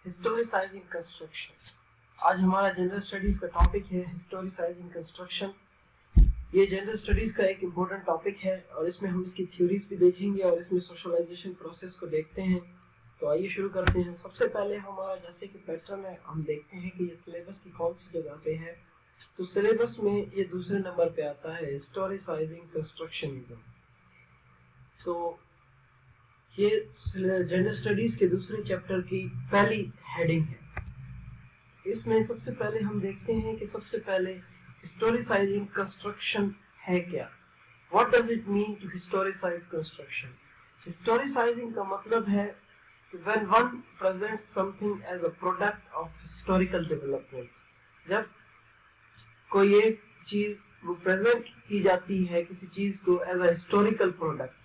ہسٹوریسائزنگ construction. آج ہمارا general studies کا ٹاپک ہے ہسٹوریسائزنگ کنسٹرکشن. یہ جنرل اسٹڈیز کا ایک امپورٹنٹ ٹاپک ہے اور اس میں ہم اس کی تھیوریز بھی دیکھیں گے اور اس میں سوشلائزیشن پروسیس کو دیکھتے ہیں. تو آئیے شروع کرتے ہیں. سب سے پہلے ہمارا جیسے کہ پیٹرن ہے، ہم دیکھتے ہیں کہ یہ سلیبس کی کون سی جگہ پہ ہے. تو سلیبس میں یہ دوسرے نمبر پہ آتا ہے ہسٹوریسائزنگ کنسٹرکشنزم. تو یہ جنرل اسٹڈیز کے دوسرے چیپٹر کی پہلی ہیڈنگ ہے. اس میں سب سے پہلے ہم دیکھتے ہیں کہ سب سے پہلے ہسٹوریسائزنگ کنسٹرکشن ہے کیا. What does it mean to historicize construction. Historicizing کا مطلب ہے کہ when one presents something as a product of historical development. جب کوئی ایک چیز وہ پریزنٹ کی جاتی ہے کسی چیز کو as a historical product.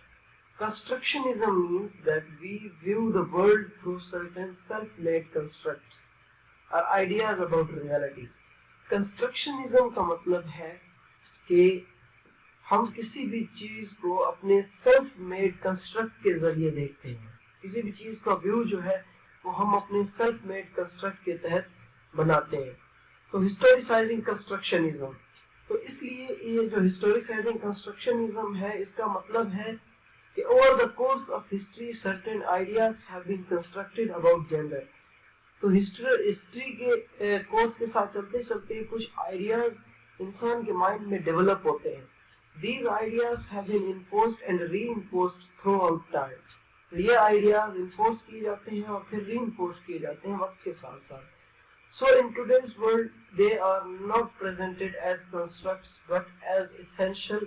Constructionism means that we view the world through certain self-made constructs or ideas about reality. Constructionism کا مطلب ہے کہ ہم کسی بھی چیز کو اپنے سیلف میڈ کنسٹرکٹ کے ذریعے دیکھتے ہیں. کسی بھی چیز کا ویو جو ہے وہ ہم اپنے سیلف میڈ کنسٹرکٹ کے تحت بناتے ہیں. تو ہسٹوریسائزنگ کنسٹرکشنزم. تو اس لیے یہ جو ہسٹوریسائزنگ کنسٹرکشنزم ہے اس کا مطلب ہے کہ over the course of history certain ideas have been constructed about gender. تو ہسٹری کے کورس کے ساتھ چلتے چلتے کچھ آئیڈیاز انسان کے مائنڈ میں ڈیولپ ہوتے ہیں. These ideas have been enforced and reinforced throughout time. تو یہ آئیڈیاز انفورس کیے جاتے ہیں اور پھر ری انفورس کیے جاتے ہیں وقت کے ساتھ ساتھ. So in today's world they are not presented as constructs but as essential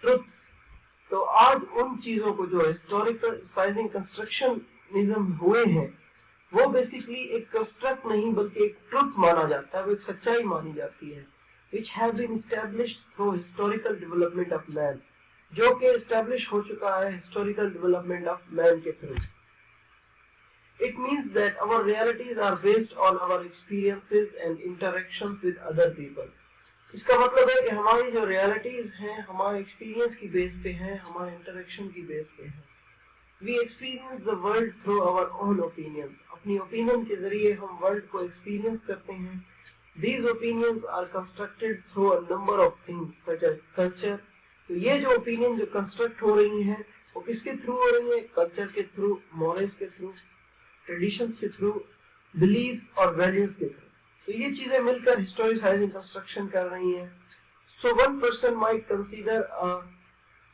truths. تو آج ان چیزوں کو جو ہسٹوریسائزنگ کنسٹرکشنزم ہوئے ہیں وہ بیسیکلی ایک کنسٹرکٹ نہیں بلکہ ایک ٹروتھ مانا جاتا ہے، وہ ایک سچائی مانی جاتی ہے. which have been established through historical development of man. جو کہ اسٹیبلش ہو چکا ہے ہسٹوریکل ڈیولپمنٹ آف مین کے through. It means that our realities are based on our experiences and interactions with other people. اس کا مطلب ہے کہ ہماری جو ریالٹیز ہیں ہمارے ایکسپیرینس کی بیس پہ ہیں، ہمارے انٹریکشن کی بیس پہ ہیں. We experience the world through our own opinions. اپنی اوپینین کے ذریعے ہم ورلڈ کو ایکسپیرینس کرتے ہیں. These opinions are constructed through a number of things such as culture. تو یہ جو اوپینین جو کنسٹرکٹ ہو رہی ہیں وہ کس کے تھرو ہو رہی ہیں؟ کلچر کے تھرو، مورلز کے تھرو، ٹریڈیشنز کے تھرو، بلیفز اور ویلیوز کے تھرو. تو یہ چیزیں مل کر ہسٹوریسائزنگ کنسٹرکشن کر رہی ہیں. So one person might consider a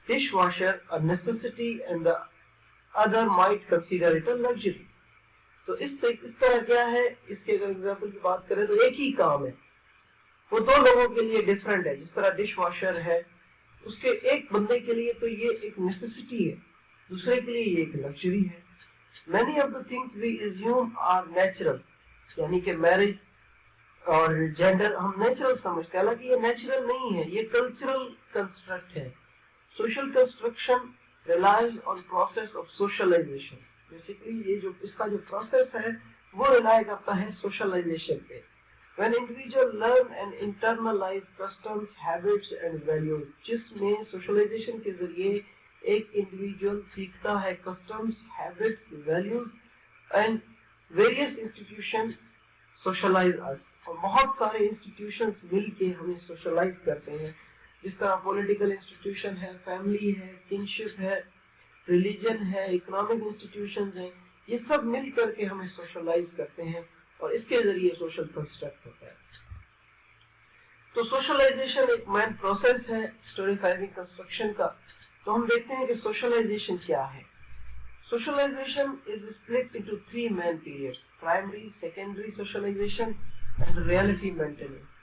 dishwasher a necessity and the other might consider it a luxury. تو اس طرح کیا ہے، اس کے اگر ایگزامپل کی بات کریں تو ایک ہی کام ہے، وہ دو لوگوں کے لیے ڈیفرنٹ ہے. جس طرح ڈش واشر ہے اس کے ایک بندے کے لیے تو یہ ایک نیسیسٹی ہے، دوسرے کے لیے یہ ایک لگژری ہے. many of the things we assume are natural. یعنی کہ میرج اور جینڈر ہم نیچرل سمجھتے ہیں، حالانکہ یہ نیچرل نہیں ہے، یہ کلچرل کنسٹرکٹ ہے. Social construction relies on process of socialization. Basically یہ جو اس کا جو پروسیس ہے وہ ریلائی کرتا ہے سوشلائزیشن پہ. when individual learn and internalize customs, habits and values. جس میں سوشلائزیشن کے ذریعے ایک انڈیویجول سیکھتا ہے customs, habits, values and various institutions socialize us. اور بہت سارے انسٹیٹیوشنز مل کے ہمیں سوشلائز کرتے ہیں، جس طرح پولیٹیکل انسٹیٹیوشن ہے، فیملی ہے، کنشپ ہے، ریلیجن ہے، اکنامک انسٹیٹیوشنز ہیں. یہ سب مل کر کے ہمیں سوشلائز کرتے ہیں اور اس کے ذریعے سوشل کنسٹرکٹ ہوتا ہے. تو سوشلائزیشن ایک مین پروسیس ہے ہسٹوریسائزنگ کنسٹرکشن کا. تو ہم دیکھتے ہیں کہ سوشلائزیشن کیا ہے. Socialisation is split into three main periods: primary, secondary socialization and reality maintenance.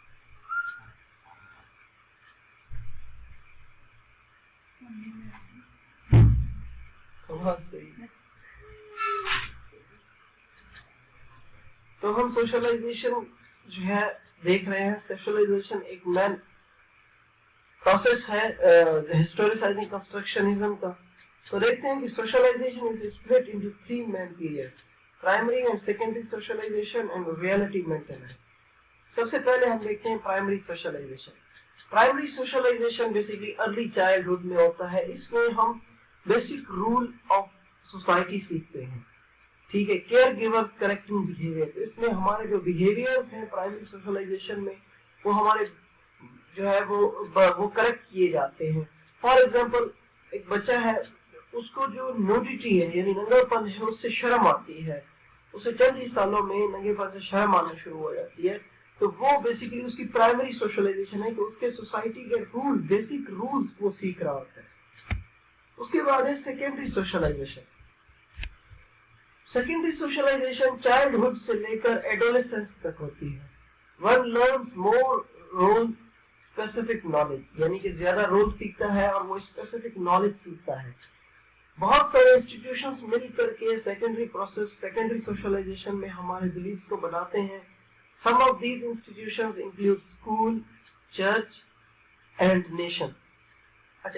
تو ہم سوشلائزیشن جو ہے دیکھ رہے ہیں. سوشلائزیشن ایک مین پروسیس ہے ہسٹوریسائزنگ کنسٹرکشنزم کا. تو دیکھتے ہیں کہ socialisation is split into three main periods: primary and secondary socialization and reality maintenance. سب سے پہلے ہم دیکھتے ہیں primary socialization. Primary socialization basically early childhood میں ہوتا ہے. اس میں ہم بیسک رول آف سوسائٹی سیکھتے ہیں. ٹھیک ہے. کیئر گیورز کریکٹنگ بیہیویئر, اس میں ہمارے جو بیہیویئرز ہیں پرائمری سوشلائزیشن میں وہ ہمارے جو ہے وہ کریکٹ کیے جاتے ہیں. فار ایگزامپل ایک بچہ ہے, اس کو جو نوڈیٹی ہے یعنی ننگا پن ہے اس سے شرم آتی ہے, اسے چند ہی سالوں میں ننگے پن سے شرم آنا شروع ہو جاتی ہے, تو وہ بیسیکلی اس کی پرائمری سوشلائزیشن ہے کہ اس کے سوسائٹی کے رول, بیسک رولز وہ سیکھ رہا ہوتا ہے. اس کے بعد ہے secondary socialization. Secondary socialization childhood سے لے کر ایڈولیسنس تک ہوتی ہے. One learns more role specific knowledge, یعنی کہ زیادہ رول سیکھتا ہے اور وہ اسپیسیفک نالج سیکھتا ہے. بہت سارے انسٹیٹیوشنز مل کر کے سیکنڈری پروسیس, سیکنڈری سوشلائزیشن میں ہمارے بلیفز کو بناتے ہیں. Some of these institutions include school, church, and nation.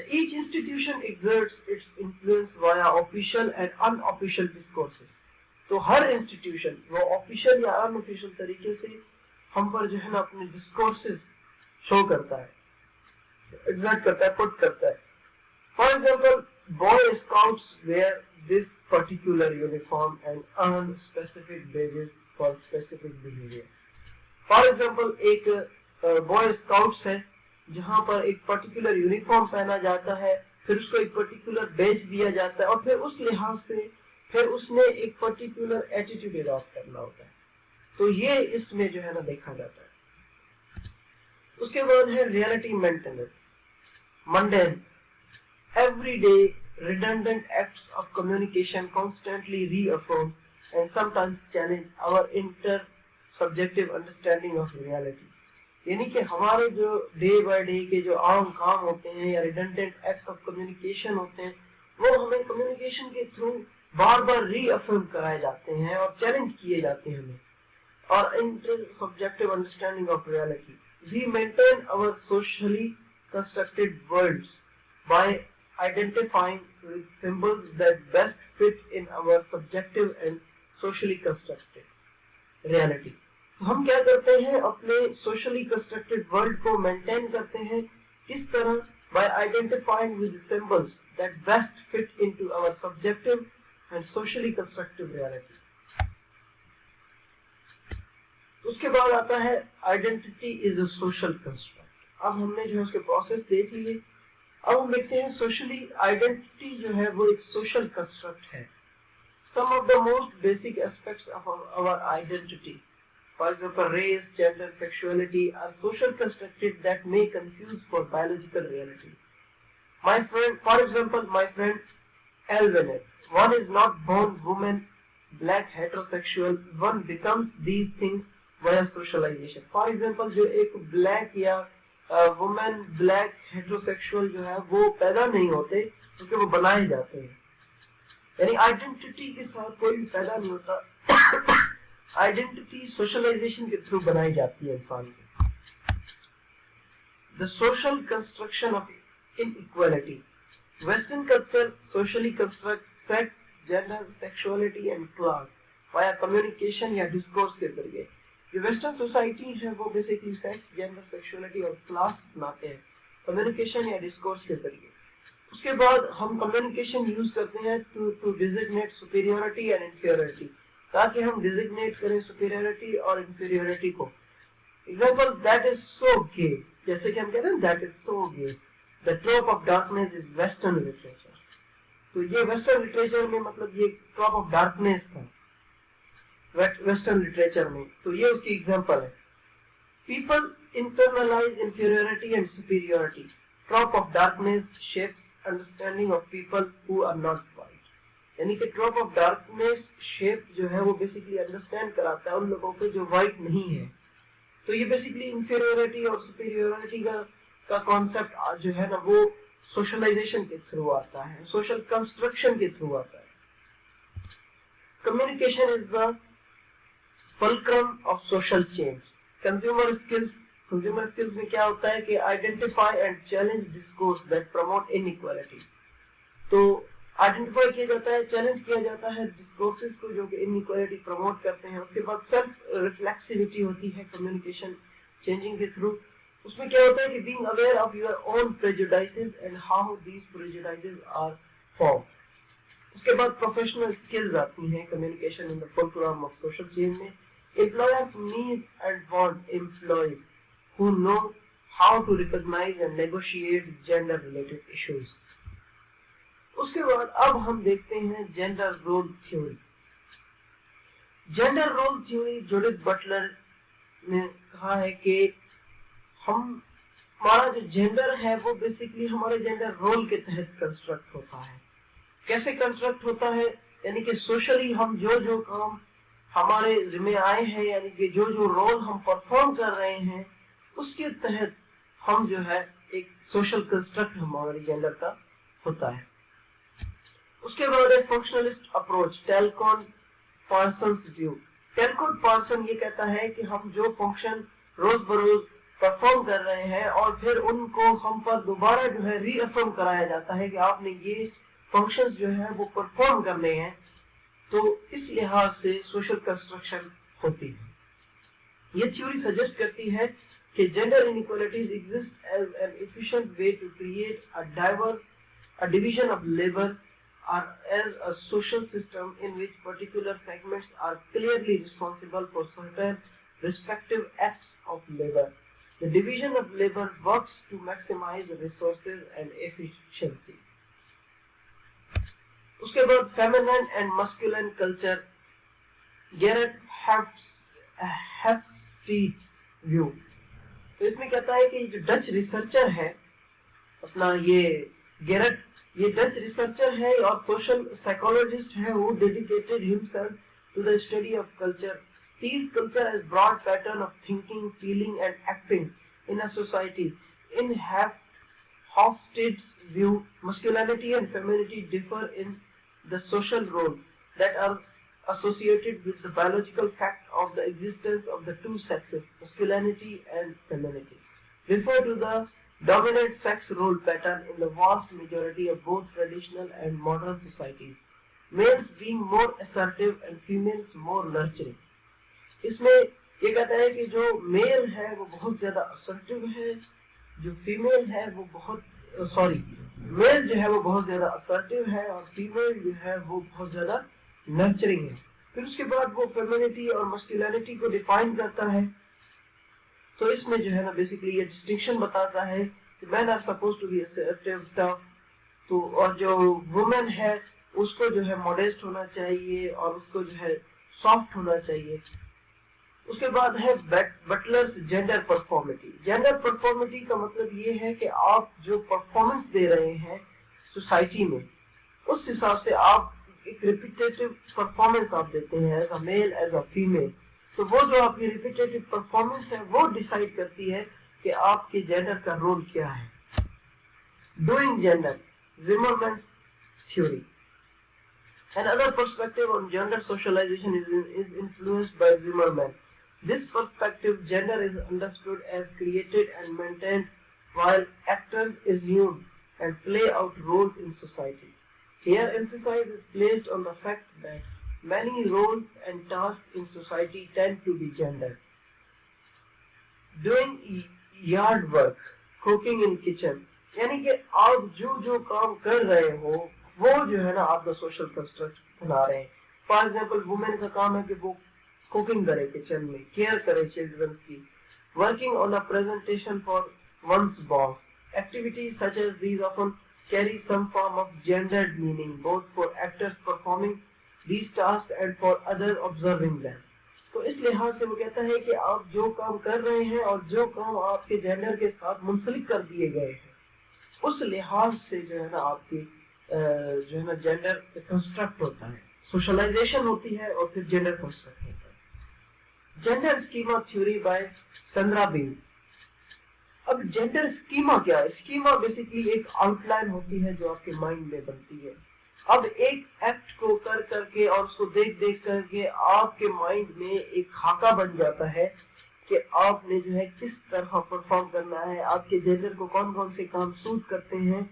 Each institution exerts its influence via official and unofficial discourses. تو ہر انسٹیٹیوشن وہ آفیشیل یا ان آفیشیل طریقے سے ہم پر جو ہے نا اپنے ڈسکورسز شو کرتا ہے, ایگزرٹ کرتا ہے, پٹ کرتا ہے. For example boy scouts wear this particular uniform and earn specific badges for specific behaviour. For example ایک بوائے اسکاؤٹس ہے جہاں پر ایک پرٹیکولر یونیفارم پہنا جاتا ہے, پھر اس کو ایک پرٹیکولر بیج دیا جاتا ہے, اور پھر اس لحاظ سے پھر اس نے ایک پرٹیکولر ایٹیٹیوڈ اڈاپٹ کرنا ہوتا ہے. تو یہ اس میں جو ہے نا دیکھا جاتا ہے. اس کے بعد ہے reality maintenance. منڈین every day redundant acts of communication constantly reaffirm and sometimes challenge our inter-subjective understanding of reality. یعنی کہ ہمارے جو ڈے بائی ڈے کے جو عام کام ہوتے ہیں یا ریڈنڈنٹ ایکٹ آف کمیونیکیشن ہوتے ہیں وہ ہمیں کمیونیکیشن کے تھرو بار بار ری افرم کرائے جاتے ہیں اور چیلنج کیے جاتے ہیں ہمیں. اور intersubjective understanding of reality. We maintain our socially constructed worlds by identifying with symbols that best fit in our subjective and socially constructed reality. ہم کیا کرتے ہیں, اپنے socially constructed world کو maintain کرتے ہیں کس طرح, by identifying with the symbols that best fit into our subjective and socially constructed reality. اس کے بعد آتا ہے identity is a social construct. اب ہم نے جو ہے اس کے پروسیس دیکھ لیے. اب ہم دیکھتے ہیں سوشلی آئیڈینٹی جو ہے وہ ایک سوشل کنسٹرکٹ ہے. Some of the most basic aspects of our identity, for example race, gender, sexuality, are social constructed that may confuse for biological realities. My friend, for example, my friend Alvenet, one is not born woman, black, heterosexual, one becomes these things via socialization. For example, جو ایک black یا women black heterosexual جو ہے وہ پیدا نہیں ہوتے کیونکہ وہ بنائے جاتے ہیں. یعنی آئیڈینٹی کے ساتھ کوئی بھی پیدا نہیں ہوتا, آئیڈینٹی سوشلائزیشن کے تھرو بنائی جاتی ہے انسان کی. The social construction of inequality. Western culture socially constructs sex, gender, sexuality and class via communication یا discourse کے ذریعے. جو ویسٹرن سوسائٹی ہے وہ بیسیکلی سیکس, جینڈر, سیکشولیٹی اور کلاس بناتے ہیں کمیونیکیشن یا ڈسکورس کے ذریعے. اس کے بعد ہم کمیونیکیشن یوز کرتے ہیں to designate superiority and inferiority, تاکہ ہم ڈیزگنیٹ کریں سپیریورٹی اور انفیریورٹی کو. ایگزامپل دیٹ از سو گے, جیسے کہ ہم کہتے ہیں that is so gay. The trope of darkness is western literature. تو یہ ویسٹرن لٹریچر میں مطلب یہ ٹراپ آف ڈارکنیس تھا ویسٹرن لٹریچر میں. تو یہ اس کی ایگزامپل ہے. People internalize inferiority and superiority. Drop of darkness shapes understanding of people who are not white. یعنی کہ drop of darkness shape جو ہے وہ basically understand کراتا ہے ان لوگوں کو جو white نہیں ہے. تو یہ basically inferiority اور superiority کا concept جو ہے نا وہ socialization کے through آتا ہے, social construction کے through آتا ہے. Communication is the fulcrum of social change. Consumer skills میں کیا ہوتا ہے کہ identify and challenge discourse that promote inequality. تو identify کیا جاتا ہے, challenge کیا جاتا ہے discourses کو جو کہ inequality promote کرتے ہیں. اس کے بعد self reflexivity ہوتی ہے communication changing کے through. اس میں کیا ہوتا ہے کہ being aware of your own prejudices and how these prejudices are formed. اس کے بعد پروفیشنل سکلز آتی ہیں. Communication in the fulcrum of social chain میں employers need and want employees who know how to recognize and negotiate gender related issues. اس کے بعد اب ہم دیکھتے ہیں gender role theory. Gender role theory Judith Butler نے کہا ہے کہ ہمارا جو جینڈر ہے وہ بیسیکلی ہمارے جینڈر رول کے تحت کنسٹرکٹ ہوتا ہے. کیسے کنسٹرکٹ ہوتا ہے؟ یعنی کہ سوشلی ہم جو کام ہمارے ذمہ آئے ہیں، یعنی کہ جو رول ہم پرفارم کر رہے ہیں اس کے تحت ہم جو ہے ایک سوشل کنسٹرکٹ ہمارے جینڈر کا ہوتا ہے. اس کے بعد ہے functionalist approach, Talcott Parsons view. Talcott Parson یہ کہتا ہے کہ ہم جو فنکشن روز بروز پرفارم کر رہے ہیں اور پھر ان کو ہم پر دوبارہ جو ہے ری افرم کرایا جاتا ہے کہ آپ نے یہ فنکشنز جو ہے وہ پرفارم کرنے ہیں، تو اس لحاظ سے سوشل کنسٹرکشن ہوتی ہے. یہ تھیوری سجیسٹ کرتی ہے کہ gender inequalities exist as an efficient way to create a division of labor or as a social system in which particular segments are clearly responsible for certain respective acts of labor. The division of labor works to maximize resources and efficiency. اس کے بعد feminine and masculine culture، Geert Hofstede's view. تو اس میں کہتا ہے کہ جو ڈچ ریسرچر ہے اپنا یہ گیرٹ، یہ ڈچ ریسرچر ہے اور سوشل سائیکولوجسٹ ہے who dedicated himself to the study of culture. Sees culture as broad pattern of thinking, feeling and acting in a society. In Hofstede's view, masculinity and femininity differ in the social roles that are associated with the biological fact of the existence of the two sexes, masculinity and femininity. Refer to the dominant sex role pattern in the vast majority of both traditional and modern societies, males being more assertive and females more nurturing. اس میں یہ کہتا ہے کہ جو میل ہے وہ بہت زیادہ assertive ہے، جو فیمیل ہے وہ میل جو ہے وہ بہت زیادہ assertive ہے اور فیمیل جو ہے وہ بہت زیادہ nurturing ہے. پھر اس کے بعد وہ فیمینٹی اور مسکولینٹی کو ڈیفائن کرتا ہے. تو اس میں جو ہے نا بیسیکلی یہ ڈسٹنکشن بتاتا ہے کہ men are suppose to be assertive, tough، تو اور جو وومن ہے اس کو جو ہے موڈیسٹ ہونا چاہیے اور اس کو جو ہے سافٹ ہونا چاہیے. اس کے بعد ہے بٹلرز جینڈر پرفارمیٹی. جینڈر پرفارمیٹی کا مطلب یہ ہے کہ آپ جو پرفارمنس دے رہے ہیں سوسائٹی میں اس حساب سے آپ ایک ریپیٹیٹو پرفارمنس آپ دیتے ہیں as a male as a female. تو وہ جو آپ کی ریپیٹیٹو پرفارمنس ہے وہ ڈیسائیڈ کرتی ہے کہ آپ کے جینڈر کا رول کیا ہے. Doing gender, Zimmerman's theory. Another perspective on gender socialization is influenced by Zimmerman. This perspective, gender is understood as created and maintained while actors assume and play out roles in society. Here emphasis is placed on the fact that many roles and tasks in society tend to be gendered. Doing yard work, cooking in kitchen، یعنی کہ آپ جو کام کر رہے ہو وہ جو ہے نا آپ کا سوشل کنسٹرکٹ بنا رہے ہیں. فار ایگزامپل وومین کا کام ہے کہ وہ کوکنگ کرے کچن میں، کیئر کرے چلڈرنس کی، working on a presentation for one's boss. Activities such as these often carry some form of gendered meaning both for actors performing these tasks and for others observing them. تو اس لحاظ سے وہ کہتا ہے کہ آپ جو کام کر رہے ہیں اور جو کام آپ کے جینڈر کے ساتھ منسلک کر دیے گئے ہیں اس لحاظ سے جو ہے نا آپ کی جو ہے نا جینڈر کنسٹرکٹ ہوتا ہے، سوشلائزیشن ہوتی ہے اور پھر جینڈر کنسٹرکٹ ہوتا ہے. Gender schema theory by Sandra Bem. اب جینڈر اسکیما کیا ہے؟ اسکیما بیسیکلی ایک آؤٹ لائن ہوتی ہے جو آپ کے مائنڈ میں بنتی ہے. اب ایک ایکٹ کو کر کے اور اس کو دیکھ کر کے آپ کے مائنڈ میں ایک خاکہ بن جاتا ہے کہ آپ نے جو ہے کس طرح پرفارم کرنا ہے، آپ کے جینڈر کو کون سے کام سوٹ کرتے ہیں،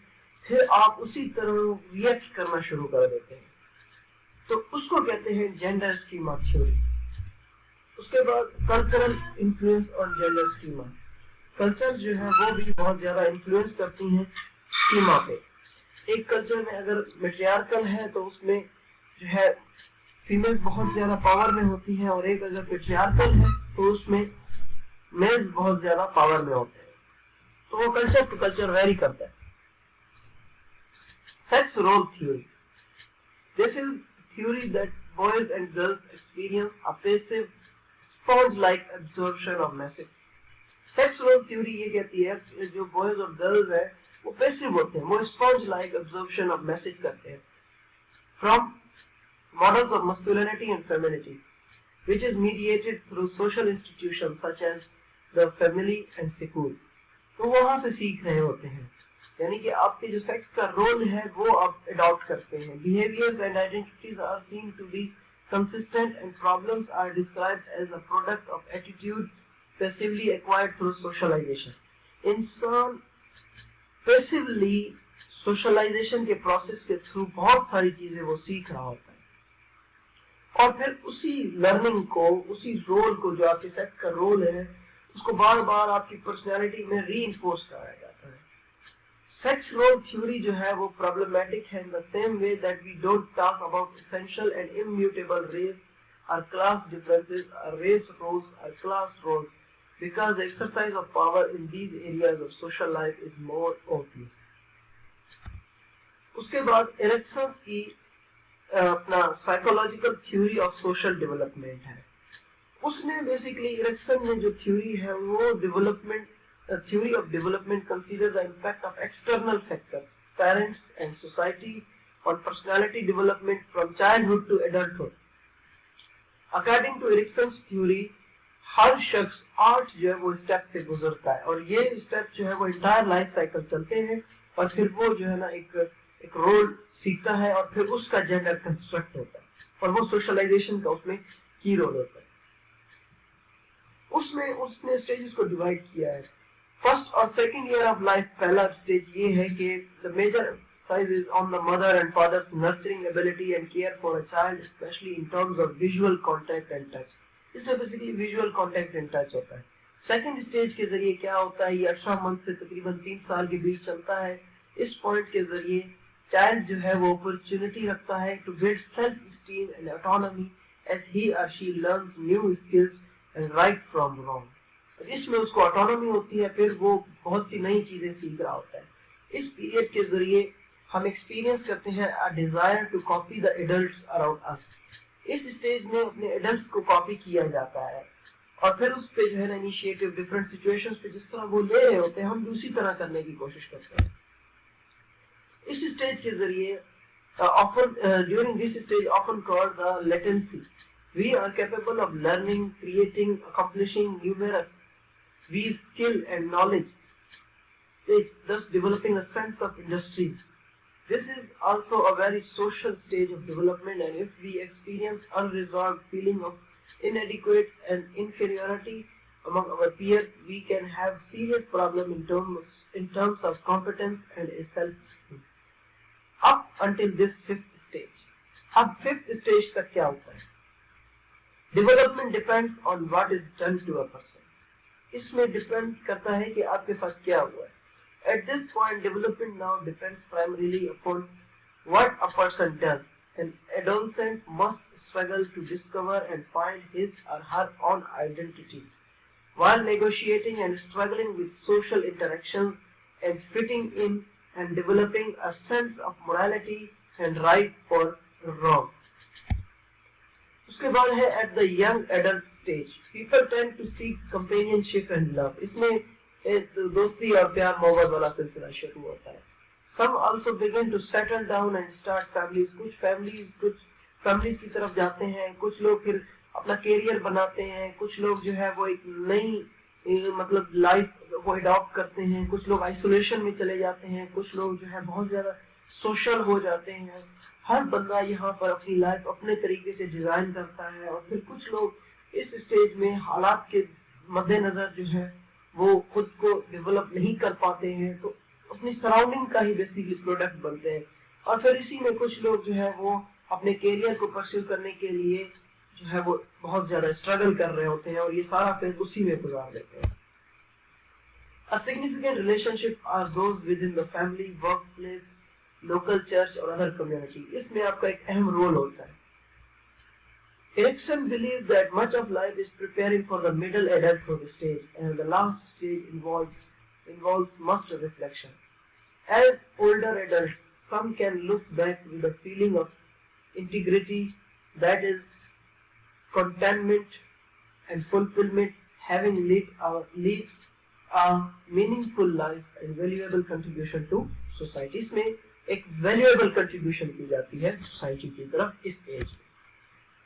پھر آپ اسی طرح ریئیکٹ کرنا شروع کر دیتے ہیں. تو اس کو کہتے ہیں جینڈر اسکیما تھیوری. اس کے بعد cultural influence on gender schema. Culture جو ہے وہ بھی بہت زیادہ انفلوئنس کرتی ہیں اسکیما پہ. ایک کلچر میں اگر میٹریارکل ہے تو اس میں جو ہے فیمیلز بہت زیادہ پاور میں ہوتی ہیں، اور ایک اگر پیٹریارکل ہے تو اس میں میلز بہت زیادہ پاور میں ہوتے ہیں. تو وہ کلچر ٹو کلچر ویری کرتا ہے. Sex role theory. This is theory that boys and girls experience a passive sponge-like absorption of message. Sex role theory یہ کہتی ہے جو boys اور girls ہیں وہ passive ہوتے ہیں، وہ sponge-like absorption of message کرتے ہیں from models of masculinity and femininity, which is mediated through social institutions such as the family and school. تو وہاں سے سیکھ رہے ہوتے ہیں، یعنی کہ آپ کے جو سیکس کا رول ہے وہ آپ اڈاپٹ کرتے ہیں. Behaviors and identities are seen to be consistent and problems are described as a product of attitude passively acquired through socialization. انسان پیسively socialization کے پروسیس کے تھرو بہت ساری چیزیں وہ سیکھ رہا ہوتا ہے، اور پھر اسی لرننگ کو، اسی رول کو جو آپ کے سیکس کا رول ہے اس کو بار بار آپ کی پرسنالٹی میں ری انفورس کرایا جاتا ہے. Sex role theory جو ہے وہ problematic ہے in the same way that we don't talk about essential and immutable race or class differences or race roles or class roles, because the exercise of power in these areas of social life is more obvious. اس کے بعد Erikson's کی اپنا psychological theory of social development ہے. اس نے basically Erikson نے جو theory ہے وہ development theory of development considers the impact of external factors, parents and society on personality development from childhood to adulthood. According to Erickson's theory, ہر شخص 8 جو ہے وہ اسٹیپ سے گزرتا ہے، اور یہ اسٹیپ جو ہے وہ انٹائر لائف سائیکل چلتے ہیں، اور پھر وہ جو ہے نا ایک رول سیکھتا ہے، اور پھر اس کا جینڈر کنسٹرکٹ ہوتا ہے، اور وہ سوشلائزیشن کا اس میں کی رول ہوتا ہے. اس میں اس نے اسٹیجز کو ڈیوائڈ کیا ہے. فرسٹ اور سیکنڈ ایئر آف لائف پہلا اسٹیج یہ ہے کہ the major emphasis is on the mother and father's nurturing ability and care for a child, especially in terms of visual contact and touch. اس میں basically visual contact and touch ہوتا ہے. Second stage کے ذریعے کیا ہوتا ہے، یہ 18 month سے تقریباً 3 سال کے بیچ چلتا ہے. اس پوائنٹ کے ذریعے چائلڈ جو ہے وہ اپرچونٹی رکھتا ہے to build self esteem and autonomy as he اور she learns new skills and right from wrong. اس میں اس کو آٹونومی ہوتی ہے، پھر وہ بہت سی نئی چیزیں سیکھ رہا ہوتا ہے. اس پیریڈ کے ذریعے ہم ایکسپیرینس کرتے ہیں a desire to copy the adults around us. اس اسٹیج میں اپنے ایڈلٹس کو کاپی کیا جاتا ہے، اور پھر اس پہ جو ہے نا انیشیٹو ڈفرینٹ سچویشنز پہ جس طرح وہ لے رہے ہوتے ہیں ہم بھی اسی طرح کرنے کی کوشش کرتے ہیں. اس اسٹیج کے ذریعے during this stage often called the latency, we are capable of learning, creating, accomplishing numerous skill and knowledge, thus developing a sense of industry. This is also a very social stage of development, and if we experience unresolved feeling of inadequate and inferiority among our peers, we can have serious problem in terms of competence and self-esteem. Up until this fifth stage. اب fifth stage تک کیا ہوتا ہے؟ Development depends on what is done to a person. اس میں depend کرتا ہے کہ آپ کے ساتھ کیا ہوا ہے. At this point, development now depends primarily upon what a person does. An adolescent must struggle to discover and find his or her own identity, while negotiating and struggling with social interactions and fitting in and developing a sense of morality and right for wrong. اس کے بعد ہے at the young adult stage. People tend to seek companionship and love. اس میں دوستی اور پیار محبت والا سلسلہ شروع ہوتا ہے. Some also begin to settle down and start families. کچھ فیملیز کی طرف جاتے ہیں، کچھ لوگ پھر اپنا کیریئر بناتے ہیں، کچھ لوگ جو ہے وہ ایک نئی مطلب لائف وہ اڈاپٹ کرتے ہیں، کچھ لوگ آئسولیشن میں چلے جاتے ہیں، کچھ لوگ جو ہے بہت زیادہ سوشل ہو جاتے ہیں. ہر بندہ یہاں پر اپنی لائف اپنے طریقے سے ڈیزائن کرتا ہے، اور پھر کچھ لوگ اس اسٹیج میں حالات کے مد نظر جو ہے وہ خود کو ڈیولپ نہیں کر پاتے ہیں، تو اپنی سراؤنڈنگ کا ہی بیسیکلی پروڈکٹ بنتے ہیں. اور پھر اسی میں کچھ لوگ جو ہے وہ اپنے کیریئر کو پرسیو کرنے کے لیے جو ہے وہ بہت زیادہ اسٹرگل کر رہے ہوتے ہیں، اور یہ سارا فیز اسی میں گزار دیتے ہیں. A significant relationship are those within the family, workplace, local church or other community. اس میں آپ کا ایک اہم رول ہوتا ہے. Erikson believed that much of life is preparing for the middle adulthood stage, and the last stage involves much reflection. As older adults, some can look back with a feeling of integrity, that is, contentment and fulfillment, having led a meaningful life and valuable contribution to society. اس میں ایک valuable contribution کی جاتی ہے society کی طرف اس age میں.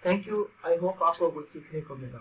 Thank you. I hope آپ کو کچھ سیکھنے کو ملا.